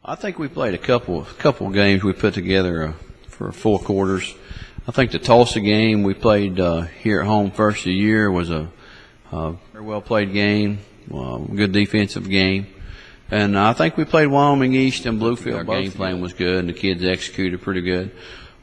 I think we played a couple of games we put together for 4 quarters. I think the Tulsa game we played here at home first of the year was a very well played game, good defensive game. And I think we played Wyoming East and Bluefield. Our game plan was good, and the kids executed pretty good.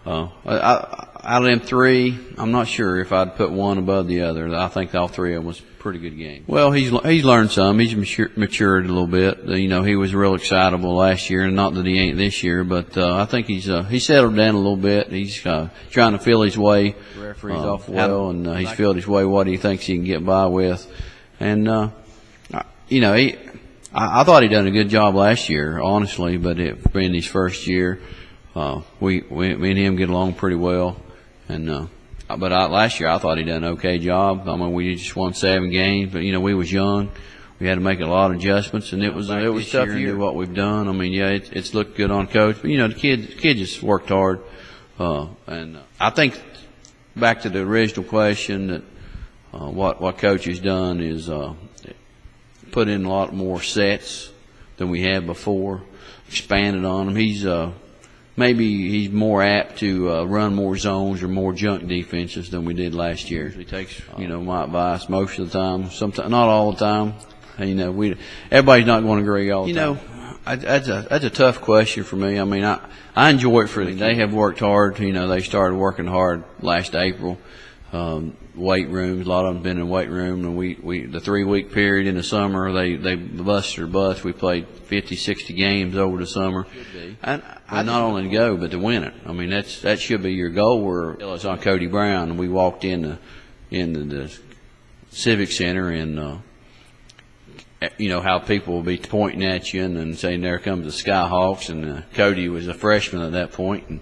Out of them 3, I'm not sure if I'd put one above the other. I think all 3 of them was pretty good games. Well, he's learned some. He's matured a little bit. You know, he was real excitable last year, and not that he ain't this year, but I think he's settled down a little bit. He's trying to feel his way. The referee's off well, and he's filled his way what he thinks he can get by with. And you know, I thought he done a good job last year, honestly, but it being his first year, me and him get along pretty well. And but last year I thought he done an okay job. I mean, we just won 7 games, but you know, we was young. We had to make a lot of adjustments, and it was tough to do what we've done. I mean, yeah, it's looked good on coach, but you know, the kid just worked hard. And I think back to the original question that what coach has done is put in a lot more sets than we had before, expanded on them. Maybe he's more apt to run more zones or more junk defenses than we did last year. He takes, you know, my advice most of the time. Sometimes, not all the time. You know, everybody's not going to agree all the time. You know, that's a tough question for me. I mean, I enjoy it for them. They have worked hard. You know, they started working hard last April. Weight rooms, a lot of them been in weight room, and we the 3-week period in the summer, they busted their butts. We played 50, 60 games over the summer, and not only to go, but to win it. I mean, that should be your goal. It's on Cody Brown, and we walked into the Civic Center, and you know how people will be pointing at you and saying, "There comes the Skyhawks," and Cody was a freshman at that point,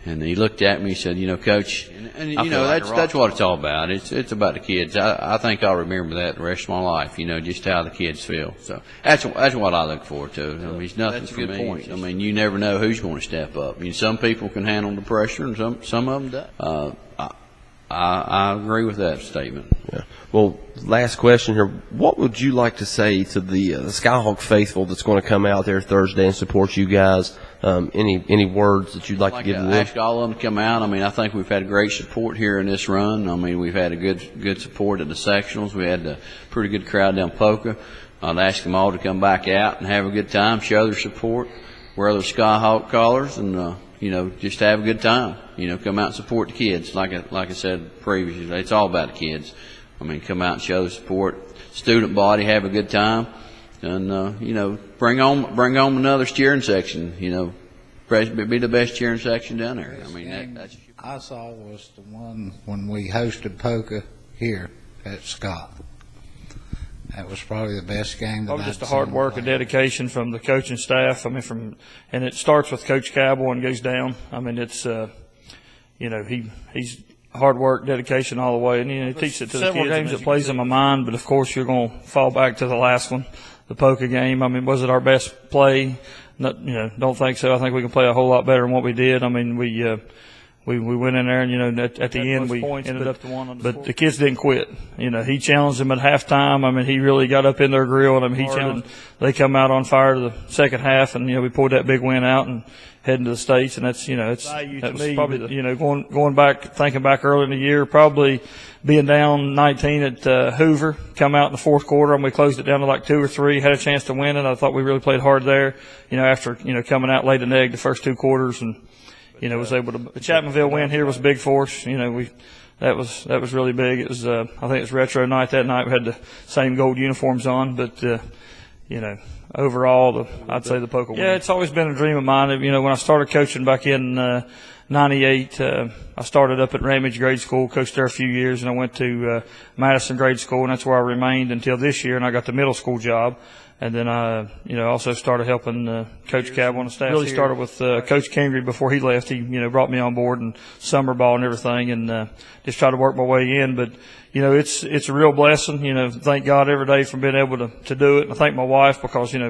and he looked at me and said, "You know, Coach," and you know, that's what it's all about. It's about the kids. I think I'll remember that the rest of my life, you know, just how the kids feel. So that's what I look forward to. I mean, it's nothing for me. Point. I mean, you never know who's going to step up. I mean, some people can handle the pressure, and some of them don't. I agree with that statement. Yeah. Well, last question here. What would you like to say to the Skyhawk faithful that's going to come out there Thursday and support you guys? Any words that you'd like to give them? Ask all of them to come out. I mean, I think we've had great support here in this run. I mean, we've had a good support at the sectionals. We had a pretty good crowd down Polka. I'd ask them all to come back out and have a good time, show their support, wear their Skyhawk collars, and you know, just have a good time. You know, come out and support the kids. Like I said previously, it's all about the kids. I mean, come out and show the support. Student body, have a good time, and you know, bring on another cheering section. You know, be the best cheering section down there. I mean, that's I saw was the one when we hosted Polka here at Scott. That was probably the best game. Probably just the hard work and dedication from the coaching staff. I mean, and it starts with Coach Cabell and goes down. I mean, it's you know, he's hard work, dedication all the way, and you know, he teaches it to the kids. Several games that plays in my mind, but of course you're going to fall back to the last one, the Polka game. I mean, was it our best play? Not, you know, don't think so. I think we can play a whole lot better than what we did. I mean, we went in there, and you know, at the end we ended up but the kids didn't quit. You know, he challenged them at halftime. I mean, he really got up in their grill, and I mean, he challenged. They come out on fire to the second half, and you know, we pulled that big win out and heading to the States, and that's, you know, that was probably the, you know, going back, thinking back early in the year, probably being down 19 at Hoover, come out in the fourth quarter, and we closed it down to like 2 or 3, had a chance to win it. I thought we really played hard there, you know, after, you know, coming out late an egg the first 2 quarters, and you know, was able to. The Chapmanville win here was big for us. You know, that was really big. It was I think it was retro night that night. We had the same gold uniforms on, but you know, overall, I'd say the Polka win. Yeah, it's always been a dream of mine. You know, when I started coaching back in '98, I started up at Ramage Grade School, coached there a few years, and I went to Madison Grade School, and that's where I remained until this year, and I got the middle school job. And then I, you know, also started helping Coach Cabell on the staff. Really started with Coach Kingery before he left. He, you know, brought me on board and summer ball and everything, and just tried to work my way in. But you know, it's a real blessing. You know, thank God every day for being able to do it. And I thank my wife because, you know,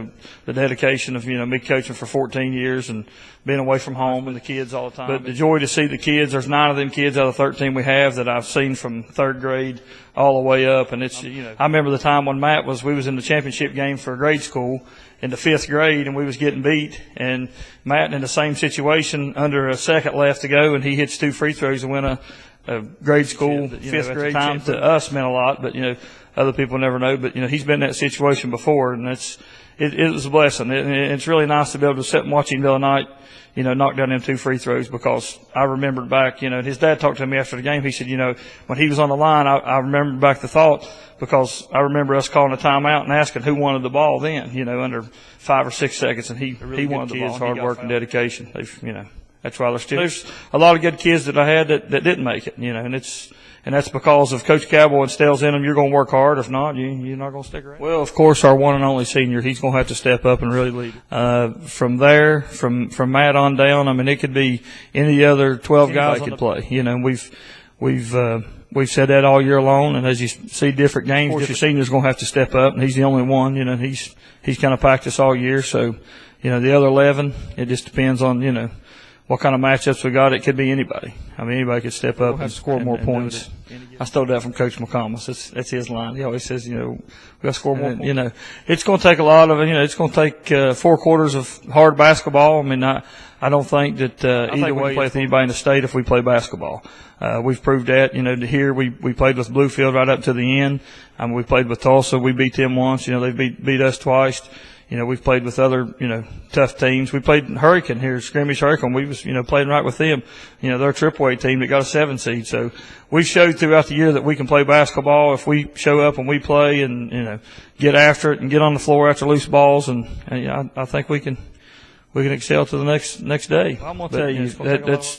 the dedication of, me coaching for 14 years and being away from home and the kids all the time. But the joy to see the kids, there's 9 of them kids out of 13 we have that I've seen from 3rd grade all the way up. And it's, I remember the time when we was in the championship game for grade school in the 5th grade, and we was getting beat, and Matt in the same situation under a second left to go, and he hits 2 free throws and win a grade school 5th grade time. To us meant a lot, but other people never know. But he's been in that situation before, and it was a blessing. It's really nice to be able to sit and watch him the other night, knock down them 2 free throws, because I remembered back, his dad talked to me after the game. He said, when he was on the line, I remembered back the thought, because I remember us calling a timeout and asking who wanted the ball then, under 5 or 6 seconds, and he wanted the ball. Hard work and dedication. That's why there's a lot of good kids that I had that didn't make it, and that's because of Coach Cowboy instills in them, you're going to work hard. If not, you're not going to stick around. Well, of course, our one and only senior, he's going to have to step up and really lead. From there, from Matt on down, it could be any other 12 guys that could play. We've said that all year long, and as you see different games, your senior's going to have to step up, and he's the only one. He's kind of practiced all year. So, the other 11, it just depends on what kind of matchups we got. It could be anybody. Anybody could step up and score more points. I stole that from Coach McComas. That's his line. He always says, we got to score more points. It's going to take a lot of, it's going to take 4 quarters of hard basketball. I don't think that either way we play with anybody in the state if we play basketball. We've proved that. Here we played with Bluefield right up to the end. We played with Tulsa. We beat them once. They beat us twice. We've played with other, tough teams. We played Hurricane here, Scrimmage Hurricane. We was, playing right with them. They're a AAA team that got a 7 seed. So we've showed throughout the year that we can play basketball if we show up and we play and, get after it and get on the floor after loose balls. And I think we can excel to the next day. I'm going to tell you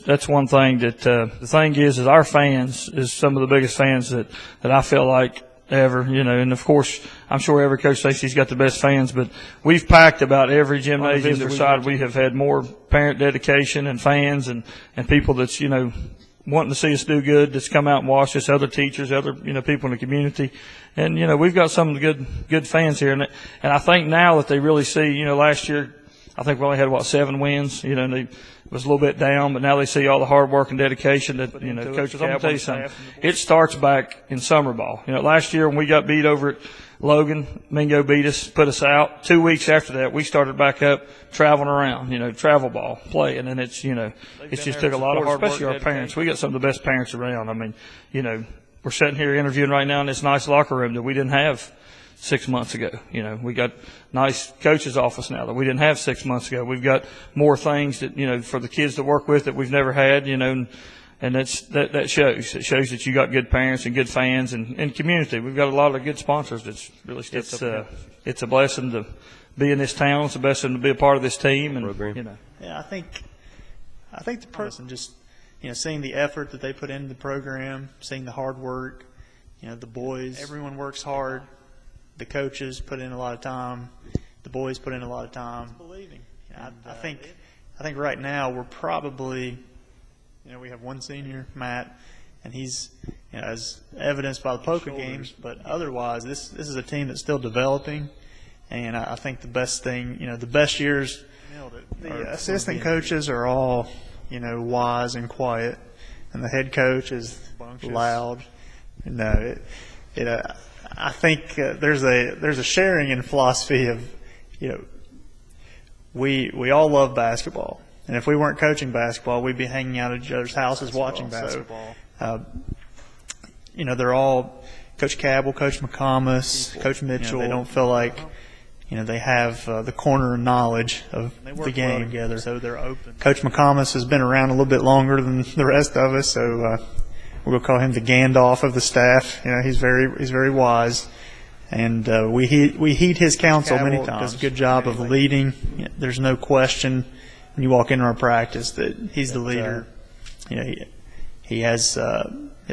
that's one thing that, the thing is our fans is some of the biggest fans that I feel like ever, and of course, I'm sure every coach thinks he's got the best fans, but we've packed about every gymnasium that side. We have had more parent dedication and fans and people that's, wanting to see us do good, that's come out and watch us, other teachers, other, people in the community. And, we've got some of the good fans here. And I think now that they really see, last year, I think we only had, 7 wins, and they was a little bit down, but now they see all the hard work and dedication that, Coach Cowboy. I'm going to tell you something. It starts back in summer ball. Last year when we got beat over at Logan, Mingo beat us, put us out. 2 weeks after that, we started back up traveling around, travel ball, playing, and it's, it just took a lot of hard work. Especially our parents. We got some of the best parents around. We're sitting here interviewing right now in this nice locker room that we didn't have 6 months ago. We got nice coach's office now that we didn't have 6 months ago. We've got more things that, for the kids to work with that we've never had, and that shows. It shows that you got good parents and good fans and community. We've got a lot of good sponsors that's really stepped up. It's a blessing to be in this town. It's a blessing to be a part of this team. And, Yeah, I think the person just, seeing the effort that they put into the program, seeing the hard work, the boys, everyone works hard. The coaches put in a lot of time. The boys put in a lot of time. Believing. I think right now we're probably, we have one senior, Matt, and he's, as evidenced by the poker games, but otherwise this is a team that's still developing. And I think the best thing, the best years, the assistant coaches are all, wise and quiet, and the head coach is loud. I think there's a sharing in philosophy of, we all love basketball, and if we weren't coaching basketball, we'd be hanging out at each other's houses watching basketball. So, they're all Coach Cabell, Coach McComas, Coach Mitchell. They don't feel like they have the corner of knowledge of the game well together, so they're open. Coach McComas has been around a little bit longer than the rest of us, so. We'll call him the Gandalf of the staff. He's very wise, and we heed his counsel many times. Does a good job of leading. There's no question when you walk into our practice that he's the leader. He has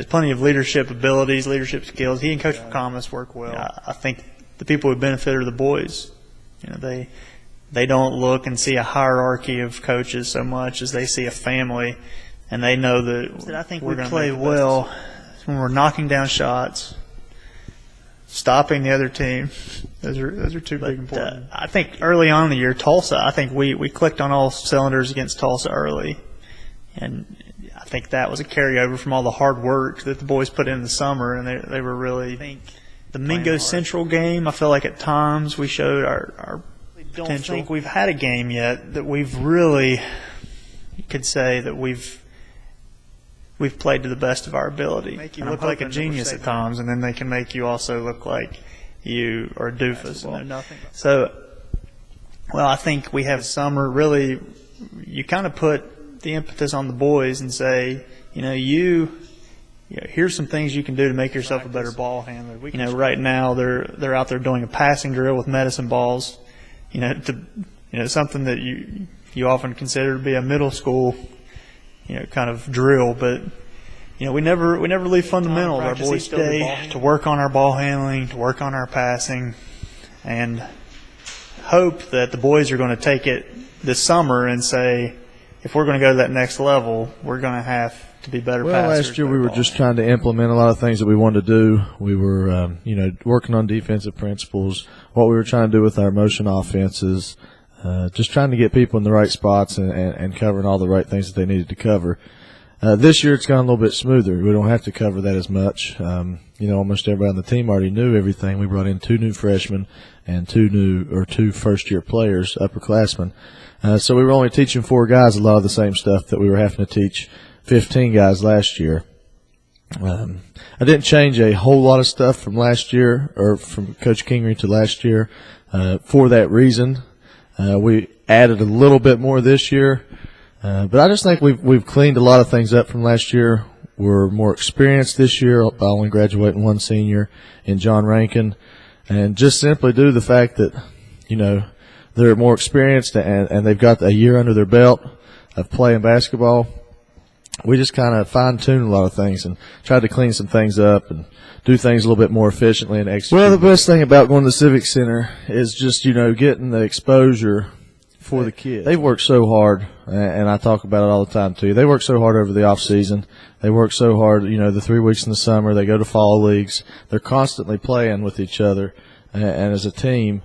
plenty of leadership abilities, leadership skills. He and Coach McComas work well. I think the people who benefit are the boys. They don't look and see a hierarchy of coaches so much as they see a family. And they know that I think we play well when we're knocking down shots, stopping the other team. Those are two big important. I think early on in the year, Tulsa, I think we clicked on all cylinders against Tulsa early. And I think that was a carryover from all the hard work that the boys put in the summer, and they were really the Mingo Central game. I feel like at times we showed our potential. I don't think we've had a game yet that we've really, you could say that we've played to the best of our ability. Make you look like a genius at times, and then they can make you also look like you are a doofus. And nothing. So, well, I think we have summer. Really, you kind of put the impetus on the boys and say, here's some things you can do to make yourself a better ball handler. Right now they're out there doing a passing drill with medicine balls. Something that you often consider to be a middle school, kind of drill, but we never leave fundamentals. Our boys stay to work on our ball handling, to work on our passing, and hope that the boys are going to take it this summer and say, if we're going to go to that next level, we're going to have to be better passers. Well, last year we were just trying to implement a lot of things that we wanted to do. We were, working on defensive principles, what we were trying to do with our motion offenses, just trying to get people in the right spots and covering all the right things that they needed to cover. This year it's gone a little bit smoother. We don't have to cover that as much. Almost everybody on the team already knew everything. We brought in 2 new freshmen and 2 first-year players, upperclassmen. So we were only teaching 4 guys a lot of the same stuff that we were having to teach 15 guys last year. I didn't change a whole lot of stuff from last year, or from Coach Kingery to last year, for that reason. We added a little bit more this year, but I just think we've cleaned a lot of things up from last year. We're more experienced this year. I only graduating 1 senior in John Rankin, and just simply due to the fact that they're more experienced and they've got a year under their belt of playing basketball. We just kind of fine-tuned a lot of things and tried to clean some things up and do things a little bit more efficiently and execute. Well, the best thing about going to the Civic Center is just, getting the exposure for the kids. They've worked so hard, and I talk about it all the time too. They work so hard over the off season. They work so hard, the 3 weeks in the summer. They go to fall leagues. They're constantly playing with each other and as a team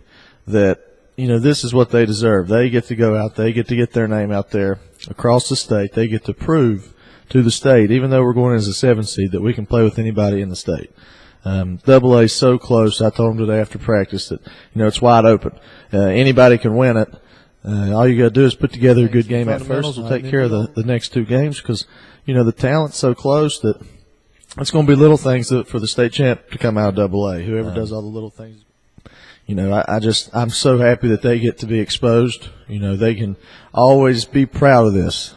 that, this is what they deserve. They get to go out. They get to get their name out there across the state. They get to prove to the state, even though we're going as a 7 seed, that we can play with anybody in the state. AA is so close. I told them today after practice that, it's wide open. Anybody can win it. All you got to do is put together a good game at first. We'll take care of the next 2 games because, the talent's so close that it's going to be little things for the state champ to come out of AA. Whoever does all the little things. I'm so happy that they get to be exposed. They can always be proud of this.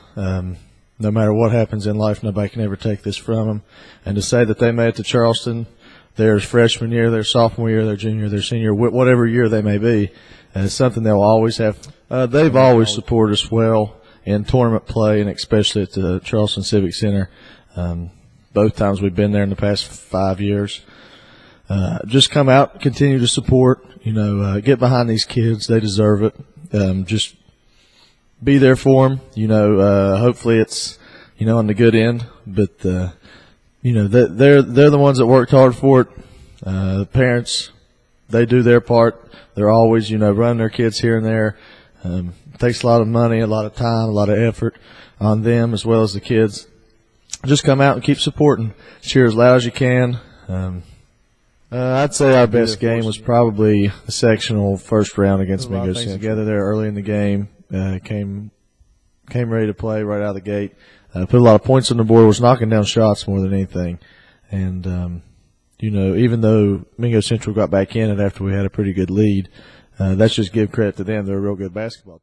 No matter what happens in life, nobody can ever take this from them. And to say that they made it to Charleston, their freshman year, their sophomore year, their junior, their senior, whatever year they may be, is something they'll always have. They've always supported us well in tournament play, and especially at the Charleston Civic Center. Both times we've been there in the past 5 years. Just come out, continue to support, get behind these kids. They deserve it. Just be there for them. Hopefully it's, on the good end, but, they're the ones that worked hard for it. The parents, they do their part. They're always, running their kids here and there. It takes a lot of money, a lot of time, a lot of effort on them as well as the kids. Just come out and keep supporting. Cheer as loud as you can. I'd say our best game was probably the sectional first round against Mingo Central. Together there early in the game, came ready to play right out of the gate. Put a lot of points on the board, was knocking down shots more than anything. And, even though Mingo Central got back in it after we had a pretty good lead, that's just give credit to them. They're a real good basketball team.